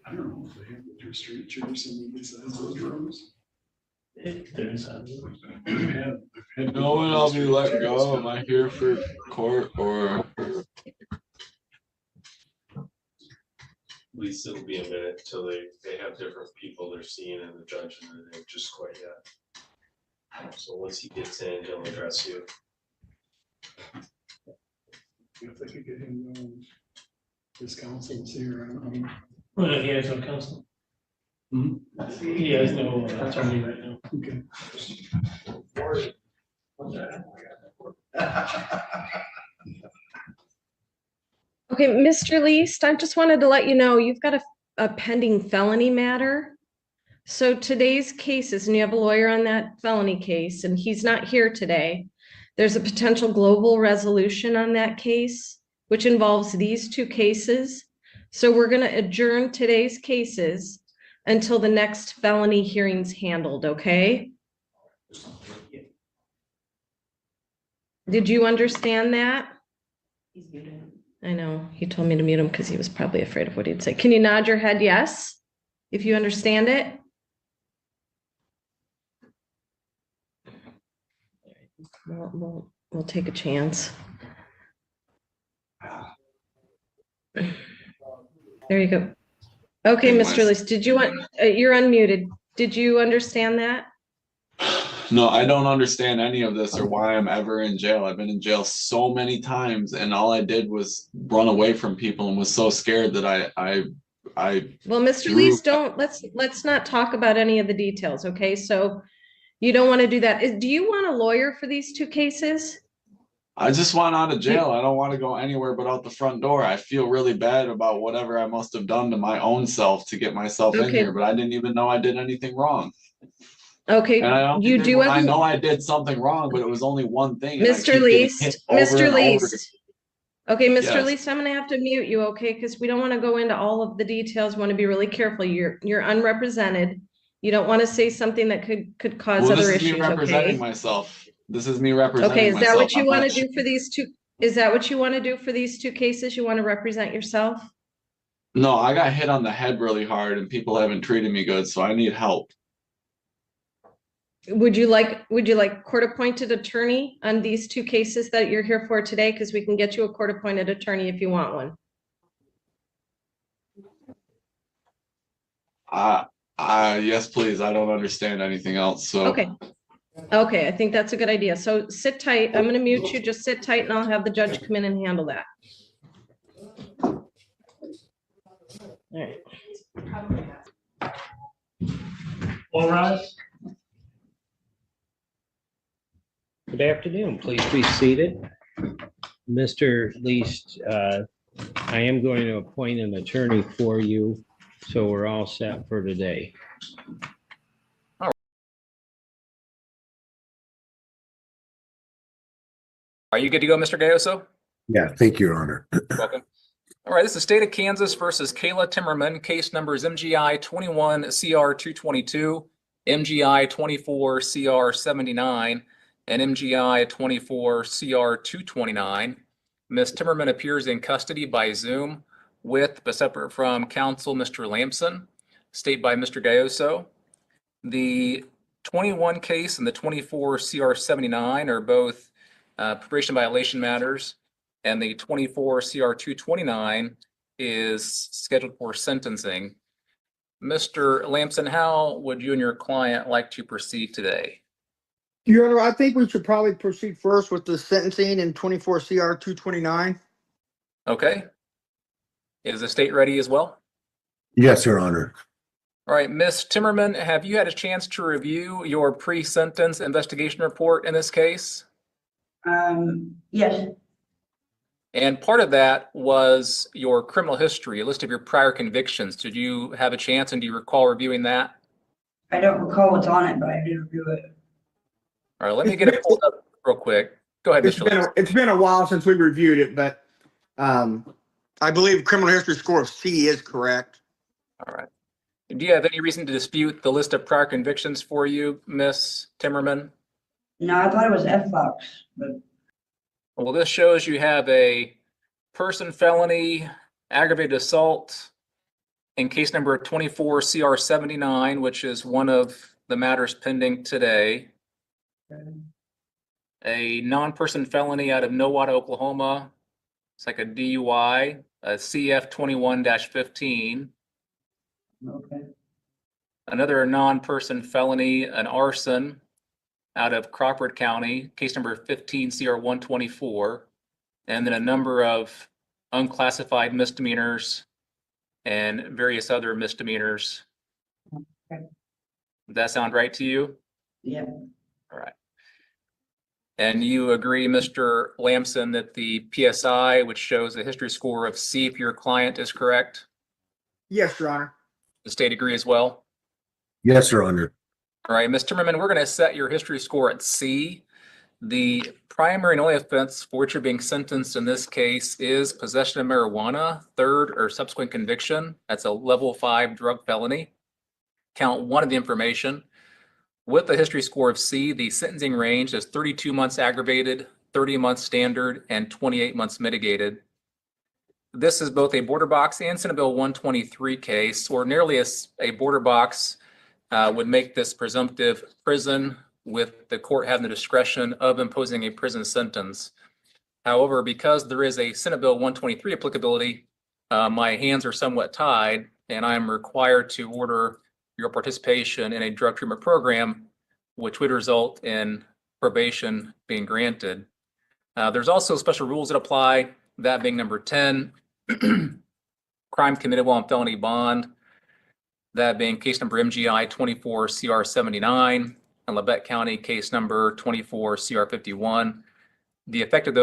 I don't know if they have restraint chairs in besides those rooms. No one I'll be let go. Am I here for court or? At least it'll be a minute till they have different people they're seeing and the judge and they just quite yet. So once he gets in, he'll address you. If they could get him, his counsel's here. I don't know. Well, he has no counsel. Hmm? He has no attorney right now. Okay. Okay, Mr. Least, I just wanted to let you know, you've got a pending felony matter. So today's cases, and you have a lawyer on that felony case, and he's not here today. There's a potential global resolution on that case, which involves these two cases. So we're going to adjourn today's cases until the next felony hearing's handled, okay? Did you understand that? I know, he told me to mute him because he was probably afraid of what he'd say. Can you nod your head yes, if you understand it? We'll take a chance. There you go. Okay, Mr. List, did you want, you're unmuted. Did you understand that? No, I don't understand any of this or why I'm ever in jail. I've been in jail so many times and all I did was run away from people and was so scared that I Well, Mr. Lees, let's not talk about any of the details, okay? So you don't want to do that. Do you want a lawyer for these two cases? I just want out of jail. I don't want to go anywhere but out the front door. I feel really bad about whatever I must have done to my own self to get myself in here, but I didn't even know I did anything wrong. Okay, And I don't you do have. I know I did something wrong, but it was only one thing. Mr. Least, Mr. Least. Okay, Mr. Yes. Least, I'm gonna have to mute you, okay? Because we don't want to go into all of the details. We want to be really careful. You're unrepresented. You don't want to say something that could cause other issues, This is me representing okay? myself. This is me representing Okay, is myself. that what you want to do for these two? Is that what you want to do for these two cases? You want to represent yourself? No, I got hit on the head really hard and people haven't treated me good, so I need help. Would you like court-appointed attorney on these two cases that you're here for today? Because we can get you a court-appointed attorney if you want one. Yes, please. I don't understand anything else. So Okay. Okay, I think that's a good idea. So sit tight. I'm going to mute you. Just sit tight and I'll have the judge come in and handle that. All right. All rise. Good afternoon. Please be seated. Mr. Least, I am going to appoint an attorney for you, so we're all set for today. Are you good to go, Mr. Gayoso? Yeah, thank you, Your Honor. Welcome. All right, this is State of Kansas versus Kayla Timmerman. Case numbers MGI 21 CR 222, MGI 24 CR 79, and MGI 24 CR 229. Ms. Timmerman appears in custody by Zoom with, but separate from counsel, Mr. Lamson, state by Mr. Gayoso. The 21 case and the 24 CR 79 are both probation violation matters, and the 24 CR 229 is scheduled for sentencing. Mr. Lamson, how would you and your client like to proceed today? Your Honor, I think we should probably proceed first with the sentencing in 24 CR 229. Okay. Is the state ready as well? Yes, Your Honor. All right, Ms. Timmerman, have you had a chance to review your pre-sentence investigation report in this case? Yes. And part of that was your criminal history, a list of your prior convictions. Did you have a chance and do you recall reviewing that? I don't recall what's on it, but I did review it. All right, let me get it pulled up real quick. Go ahead, Mr. Lamson. It's been a while since we reviewed it, but I believe criminal history score of C is correct. All right. Do you have any reason to dispute the list of prior convictions for you, Ms. Timmerman? No, I thought it was F-Fox, but Well, this shows you have a person felony, aggravated assault, in case number 24 CR 79, which is one of the matters pending today, a non-person felony out of Nowata, Oklahoma. It's like a DUI, a CF 21-15. Okay. Another non-person felony, an arson out of Crawford County, case number 15 CR 124. And then a number of unclassified misdemeanors and various other misdemeanors. Okay. Does that sound right to you? Yeah. All right. And you agree, Mr. Lamson, that the PSI, which shows a history score of C for your client, is correct? Yes, Your Honor. The state agree as well? Yes, Your Honor. All right, Ms. Timmerman, we're going to set your history score at C. The primary and only offense for which you're being sentenced in this case is possession of marijuana, third or subsequent conviction. That's a level 5 drug felony. Count 1 of the information. With a history score of C, the sentencing range is 32 months aggravated, 30 months standard, and 28 months mitigated. This is both a border box and Senate Bill 123 case. Ordinarily, a border box would make this presumptive prison, with the court having the discretion of imposing a prison sentence. However, because there is a Senate Bill 123 applicability, my hands are somewhat tied, and I'm required to order your participation in a drug treatment program, which would result in probation being granted. There's also special rules that apply, that being number 10, crime committed while on felony bond, that being case number MGI 24 CR 79, and Labette County case number 24 CR 51. The effect of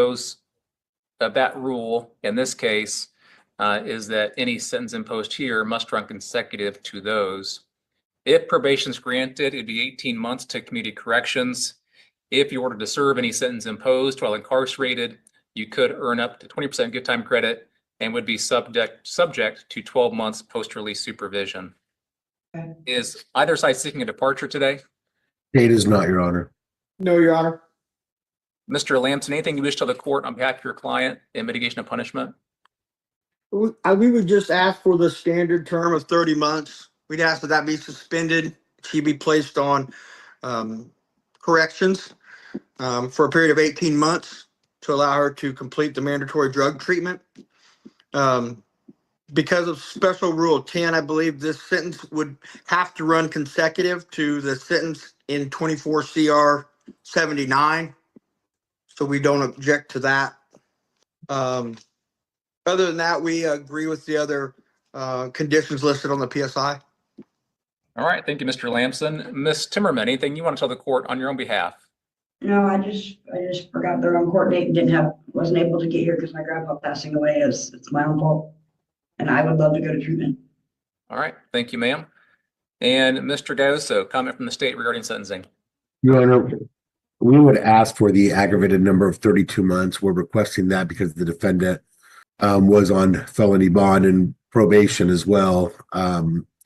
that rule in this case is that any sentence imposed here must run consecutive to those. If probation is granted, it'd be 18 months to community corrections. If you're ordered to serve any sentence imposed while incarcerated, you could earn up to 20% good time credit and would be subject to 12 months post-release supervision. Okay. Is either side seeking a departure today? State is not, Your Honor. No, Your Honor. Mr. Lamson, anything you wish to tell the court on behalf of your client in mitigation of punishment? We would just ask for the standard term of 30 months. We'd ask that that be suspended. She be placed on corrections for a period of 18 months to allow her to complete the mandatory drug treatment. Because of special rule 10, I believe this sentence would have to run consecutive to the sentence in 24 CR 79. So we don't object to that. Other than that, we agree with the other conditions listed on the PSI. All right, thank you, Mr. Lamson. Ms. Timmerman, anything you want to tell the court on your own behalf? No, I just forgot the wrong court date and wasn't able to get here because my grandpa passing away it's my own fault. And I would love to go to treatment. All right, thank you, ma'am. And Mr. Gaoso, comment from the state regarding sentencing. Your Honor, we would ask for the aggravated number of 32 months. We're requesting that because the defendant was on felony bond and probation as well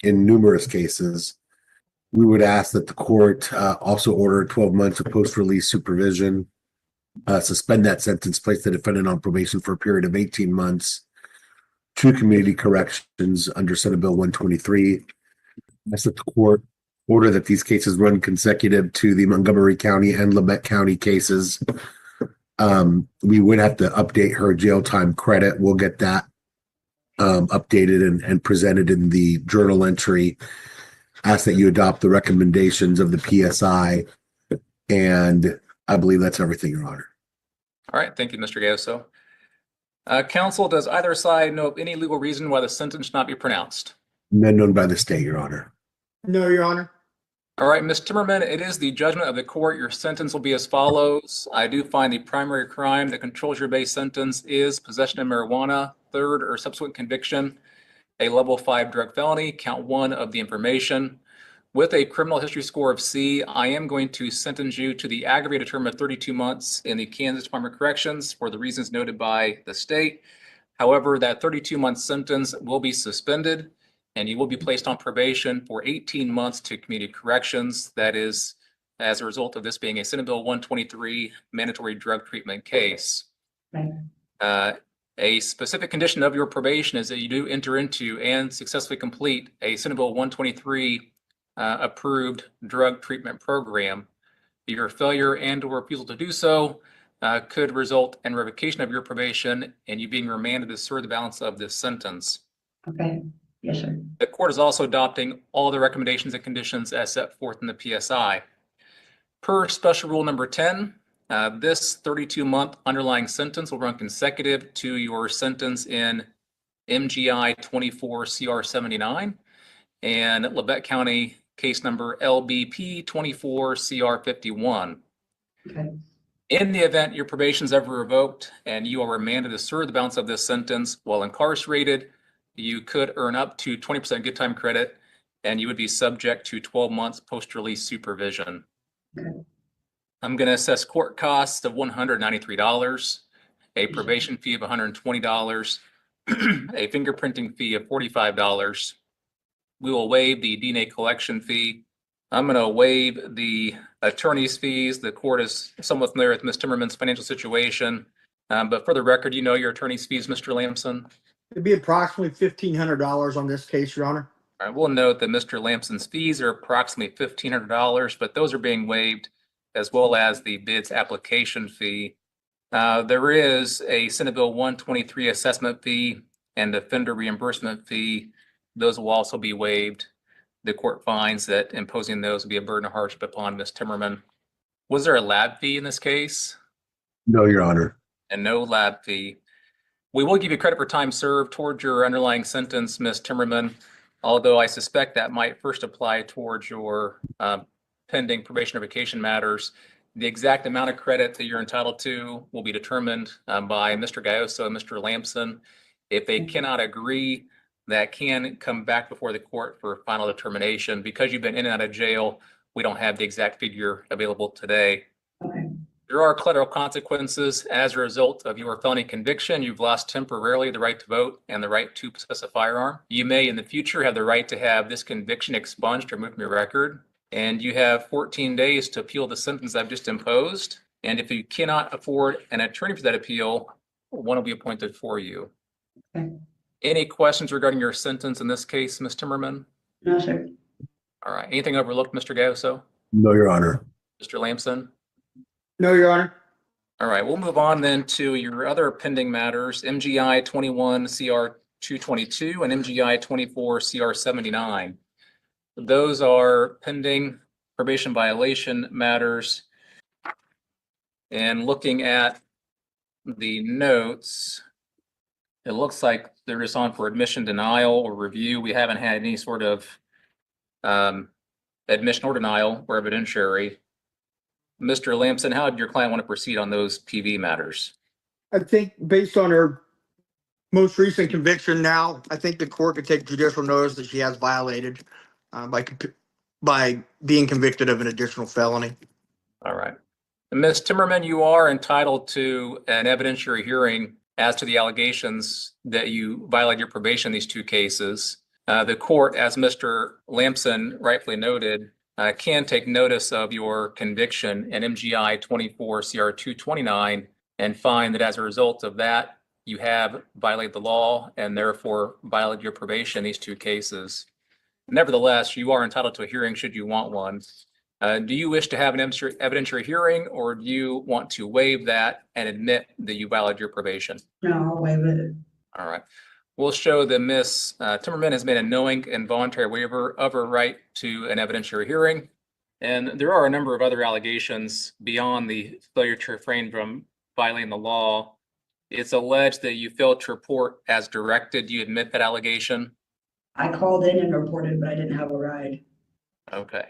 in numerous cases. We would ask that the court also order 12 months of post-release supervision, suspend that sentence, place the defendant on probation for a period of 18 months, to community corrections under Senate Bill 123. Ask that the court order that these cases run consecutive to the Montgomery County and Labette County cases. We would have to update her jail time credit. We'll get that updated and presented in the journal entry. Ask that you adopt the recommendations of the PSI. And I believe that's everything, Your Honor. All right, thank you, Mr. Gaoso. Counsel, does either side know of any legal reason why the sentence should not be pronounced? None known by the state, Your Honor. No, Your Honor. All right, Ms. Timmerman, it is the judgment of the court. Your sentence will be as follows. I do find the primary crime that controls your base sentence is possession of marijuana, third or subsequent conviction, a level 5 drug felony, count 1 of the information. With a criminal history score of C, I am going to sentence you to the aggravated term of 32 months in the Kansas Department of Corrections for the reasons noted by the state. However, that 32-month sentence will be suspended and you will be placed on probation for 18 months to community corrections. That is as a result of this being a Senate Bill 123 mandatory drug treatment case. Okay. A specific condition of your probation is that you do enter into and successfully complete a Senate Bill 123 approved drug treatment program. Your failure and or refusal to do so could result in revocation of your probation and you being remanded to serve the balance of this sentence. Okay, yes, sir. The court is also adopting all the recommendations and conditions as set forth in the PSI. Per special rule number 10, this 32-month underlying sentence will run consecutive to your sentence in MGI 24 CR 79 and Labette County case number LBP 24 CR 51. Okay. In the event your probation is ever revoked and you are remanded to serve the balance of this sentence while incarcerated, you could earn up to 20% good time credit and you would be subject to 12 months post-release supervision. Okay. I'm going to assess court costs of $193, a probation fee of $120, a fingerprinting fee of $45. We will waive the DNA collection fee. I'm going to waive the attorney's fees. The court is somewhat familiar with Ms. Timmerman's financial situation. But for the record, you know your attorney's fees, Mr. Lamson? It'd be approximately $1,500 on this case, Your Honor. All right, we'll note that Mr. Lamson's fees are approximately $1,500, but those are being waived as well as the bid's application fee. There is a Senate Bill 123 assessment fee and offender reimbursement fee. Those will also be waived. The court finds that imposing those would be a burden of hardship upon Ms. Timmerman. Was there a lab fee in this case? No, Your Honor. And no lab fee. We will give you credit for time served towards your underlying sentence, Ms. Timmerman, although I suspect that might first apply towards your pending probation or vacation matters. The exact amount of credit that you're entitled to will be determined by Mr. Gayoso and Mr. Lamson. If they cannot agree, that can come back before the court for final determination. Because you've been in and out of jail, we don't have the exact figure available today. Okay. There are collateral consequences as a result of your felony conviction. You've lost temporarily the right to vote and the right to possess a firearm. You may in the future have the right to have this conviction expunged or removed from your record. And you have 14 days to appeal the sentence I've just imposed. And if you cannot afford an attorney for that appeal, one will be appointed for you. Okay. Any questions regarding your sentence in this case, Ms. Timmerman? No, sir. All right. Anything overlooked, Mr. Gayoso? No, Your Honor. Mr. Lamson? No, Your Honor. All right. We'll move on then to your other pending matters, MGI 21 CR 222 and MGI 24 CR 79. Those are pending probation violation matters. And looking at the notes, it looks like they're just on for admission, denial, or review. We haven't had any sort of admission or denial or evidentiary. Mr. Lamson, how did your client want to proceed on those PV matters? I think based on her most recent conviction now, I think the court could take judicial notice that she has violated by being convicted of an additional felony. All right. Ms. Timmerman, you are entitled to an evidentiary hearing as to the allegations that you violated your probation in these two cases. The court, as Mr. Lamson rightfully noted, can take notice of your conviction in MGI 24 CR 229 and find that as a result of that, you have violated the law and therefore violated your probation in these two cases. Nevertheless, you are entitled to a hearing should you want one. Do you wish to have an evidentiary hearing, or do you want to waive that and admit that you violated your probation? No, I'll waive it. All right. We'll show that Ms. Timmerman has made a knowing and voluntary waiver of her right to an evidentiary hearing. And there are a number of other allegations beyond the failure to refrain from violating the law. It's alleged that you failed to report as directed. Do you admit that allegation? I called in and reported, but I didn't have a ride. Okay.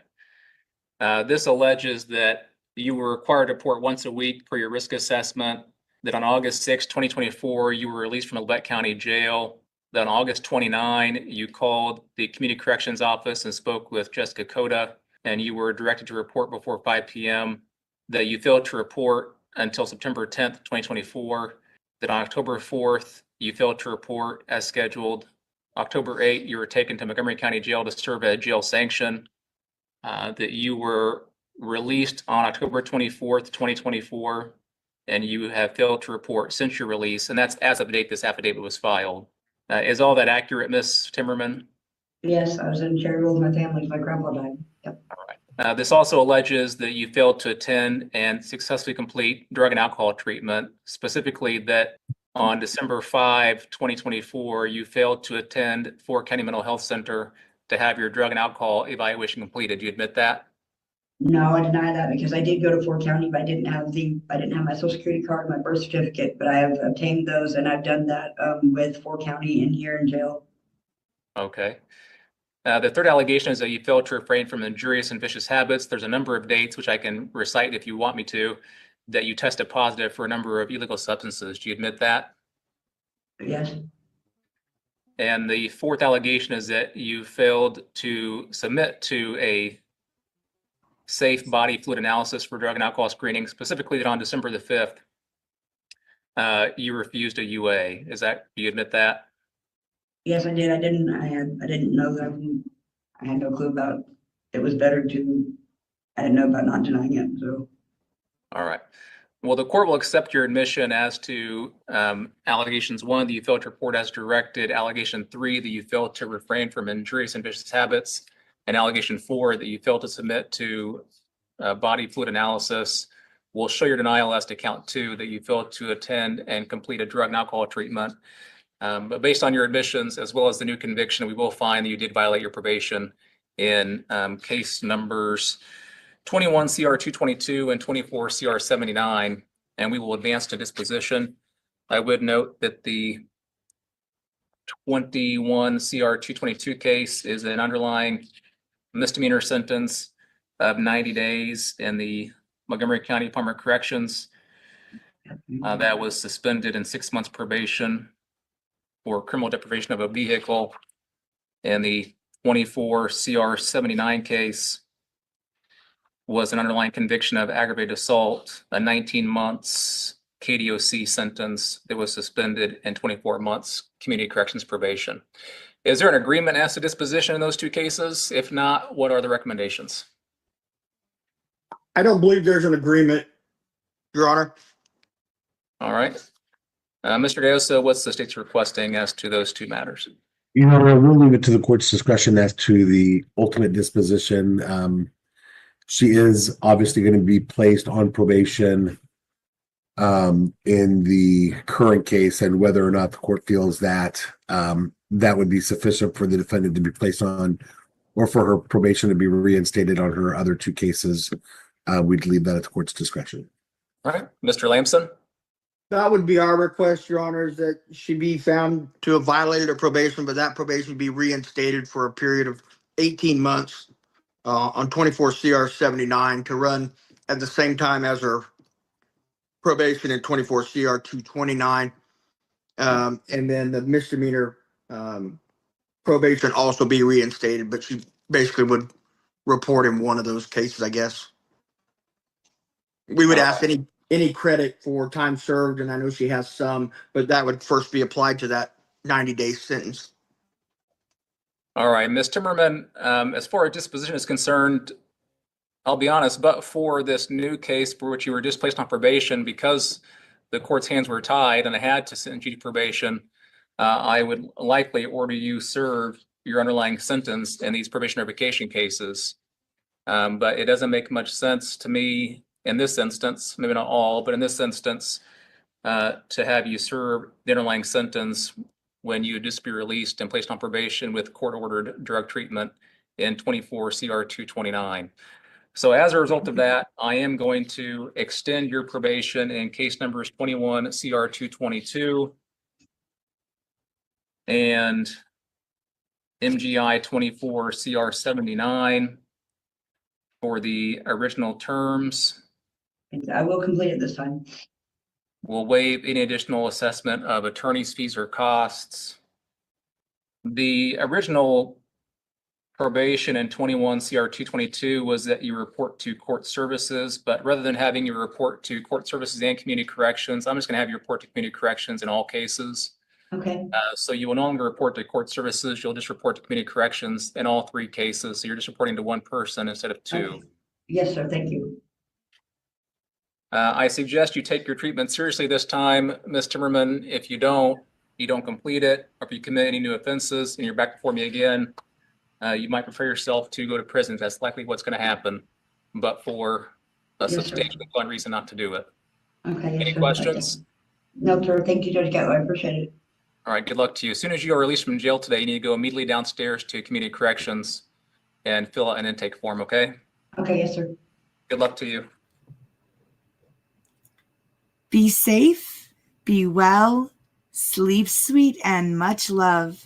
This alleges that you were required to report once a week for your risk assessment, that on August 6, 2024, you were released from Labette County Jail, that on August 29, you called the Community Corrections Office and spoke with Jessica Coda, and you were directed to report before 5 p.m., that you failed to report until September 10th, 2024, that on October 4th, you failed to report as scheduled. October 8th, you were taken to Montgomery County Jail to serve a jail sanction, that you were released on October 24th, 2024, and you have failed to report since your release, and that's as of the date this affidavit was filed. Is all that accurate, Ms. Timmerman? Yes, I was in Cherryville with my family. My grandpa died. Yep. All right. This also alleges that you failed to attend and successfully complete drug and alcohol treatment, specifically that on December 5, 2024, you failed to attend Fort County Mental Health Center to have your drug and alcohol evaluation completed. Do you admit that? No, I deny that because I did go to Fort County, but I didn't have my social security card, my birth certificate, but I have obtained those and I've done that with Fort County in here in jail. Okay. The third allegation is that you failed to refrain from injurious and vicious habits. There's a number of dates, which I can recite if you want me to, that you tested positive for a number of illegal substances. Do you admit that? Yes. And the fourth allegation is that you failed to submit to a safe body fluid analysis for drug and alcohol screening, specifically that on December the 5th, you refused a UA. Do you admit that? Yes, I did. I didn't know that. I had no clue about it. Was better to, I didn't know about not denying it, so. All right. Well, the court will accept your admission as to allegations 1, that you failed to report as directed, allegation 3, that you failed to refrain from injurious and vicious habits, and allegation 4, that you failed to submit to body fluid analysis. We'll show your denial as to count 2, that you failed to attend and complete a drug and alcohol treatment. But based on your admissions, as well as the new conviction, we will find that you did violate your probation in case numbers 21 CR 222 and 24 CR 79, and we will advance to disposition. I would note that the 21 CR 222 case is an underlying misdemeanor sentence of 90 days in the Montgomery County Department of Corrections. That was suspended in 6 months probation for criminal deprivation of a vehicle. And the 24 CR 79 case was an underlying conviction of aggravated assault, a 19 months KDOC sentence that was suspended in 24 months community corrections probation. Is there an agreement as to disposition in those 2 cases? If not, what are the recommendations? I don't believe there's an agreement, Your Honor. All right. Mr. Deoso, what's the state's requesting as to those 2 matters? We'll leave it to the court's discretion as to the ultimate disposition. She is obviously going to be placed on probation in the current case, and whether or not the court feels that that would be sufficient for the defendant to be placed on, or for her probation to be reinstated on her other 2 cases, we'd leave that at the court's discretion. All right, Mr. Lamson. That would be our request, Your Honor, is that she be found to have violated her probation, but that probation be reinstated for a period of 18 months on 24 CR 79 to run at the same time as her probation in 24 CR 229. And then the misdemeanor probation also be reinstated, but she basically would report in one of those cases, I guess. We would ask any credit for time served, and I know she has some, but that would first be applied to that 90-day sentence. All right, Ms. Timmerman, as far as disposition is concerned, I'll be honest, but for this new case for which you were just placed on probation, because the court's hands were tied and I had to sentence you to probation, I would likely order you serve your underlying sentence in these probation revocation cases. But it doesn't make much sense to me in this instance, maybe not all, but in this instance, to have you serve the underlying sentence when you just be released and placed on probation with court-ordered drug treatment in 24 CR 229. So as a result of that, I am going to extend your probation in case numbers 21 CR 222 and MGI 24 CR 79 for the original terms. I will complete it this time. We'll waive any additional assessment of attorney's fees or costs. The original probation in 21 CR 222 was that you report to court services, but rather than having you report to court services and community corrections, I'm just going to have you report to community corrections in all cases. Okay. So you will no longer report to court services, you'll just report to community corrections in all 3 cases. So you're just reporting to 1 person instead of 2. Okay. Yes, sir. Thank you. I suggest you take your treatment seriously this time, Ms. Timmerman. If you don't complete it, or if you commit any new offenses and you're back before me again, you might prepare yourself to go to prison. That's likely what's going to happen, but for a Yes, sir. substantially fine reason not to do it. Okay. Yes, Any sir. questions? No, sir. Thank you, Judge Gatto. I appreciate it. All right, good luck to you. As soon as you are released from jail today, you need to go immediately downstairs to community corrections and fill out an intake form, okay? Okay. Yes, sir. Good luck to you. Be safe, be well, sleep sweet, and much love.